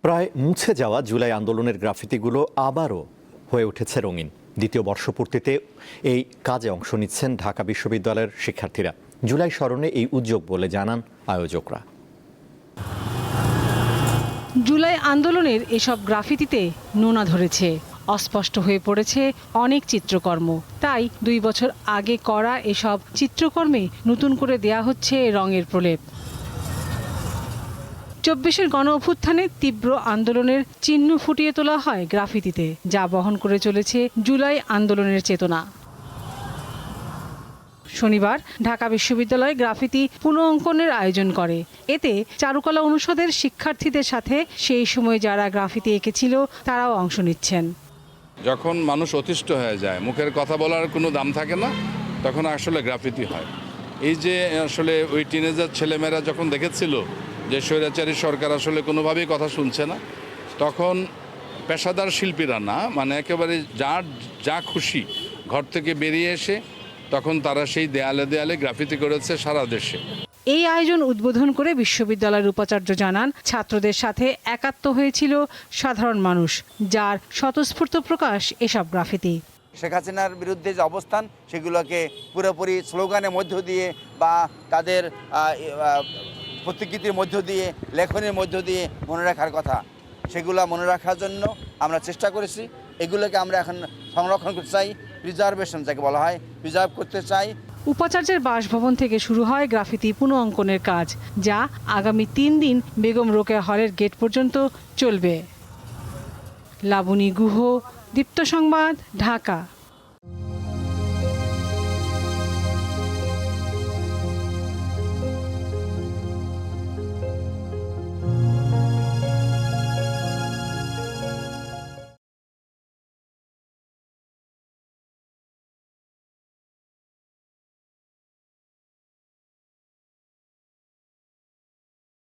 প্রায় মুছে যাওয়া জুলাই আন্দোলনের গ্রাফিতিগুলো আবারও হয়ে উঠেছে রঙিন। দ্বিতীয় বর্ষপূর্তিতে এই কাজে অংশ নিচ্ছেন ঢাকা বিশ্ববিদ্যালয়ের শিক্ষার্থীরা। জুলাই স্মরণে এই উদ্যোগ বলে জানান আয়োজকরা। জুলাই আন্দোলনের এসব গ্রাফিতিতে নোনা ধরেছে, অস্পষ্ট হয়ে পড়েছে অনেক চিত্রকর্ম। তাই 2 বছর আগে করা এসব চিত্রকর্মে নতুন করে দেয়া হচ্ছে রঙের প্রলেপ। 24-এর গণ অভ্যুত্থানে তীব্র আন্দোলনের চিহ্ন ফুটিয়ে তোলা হয় গ্রাফিতিতে, যা বহন করে চলেছে জুলাই আন্দোলনের চেতনা। শনিবার ঢাকা বিশ্ববিদ্যালয় গ্রাফিতি পুনঃঅঙ্কনের আয়োজন করে। এতে চারুকলা অনুষদের শিক্ষার্থীদের সাথে সেই সময় যারা গ্রাফিতি এঁকেছিল তারাও অংশ নিচ্ছেন। যখন মানুষ অতিষ্ঠ হয়ে যায়, মুখের কথা বলার কোনো দাম থাকে না, তখন আসলে গ্রাফিতি হয়। এই যে আসলে ওই টিনেজার ছেলেমেয়েরা যখন দেখেছিল যে স্বৈরাচারী সরকার আসলে কোনোভাবেই কথা শুনছে না, তখন পেশাদার শিল্পীরা না, মানে একেবারে যা খুশি ঘর থেকে বেরিয়ে এসে তখন তারা সেই দেয়ালে দেয়ালে গ্রাফিতি করেছে সারা দেশে। এই আয়োজন উদ্বোধন করে বিশ্ববিদ্যালয়ের উপাচার্য জানান, ছাত্রদের সাথে একাত্ম হয়েছিল সাধারণ মানুষ, যার স্বতঃস্ফূর্ত প্রকাশ এসব গ্রাফিতি। শেখ হাসিনার বিরুদ্ধে যে অবস্থান, সেগুলোকে পুরোপুরি স্লোগানের মধ্য দিয়ে বা তাদের প্রতিকৃতির মধ্য দিয়ে, লেখনের মধ্য দিয়ে মনে রাখার কথা, সেগুলো মনে রাখার জন্য আমরা চেষ্টা করেছি। এগুলোকে আমরা এখন সংরক্ষণ করতে চাই, প্রিজার্ভেশন যাকে বলা হয়, প্রিজার্ভ করতে চাই। উপাচার্যের বাসভবন থেকে শুরু হয় গ্রাফিতি পুনঃঅঙ্কনের কাজ, যা আগামী 3 দিন বেগম রোকেয়া হলের গেট পর্যন্ত চলবে। লাবণী গুহ, দীপ্ত সংবাদ, ঢাকা।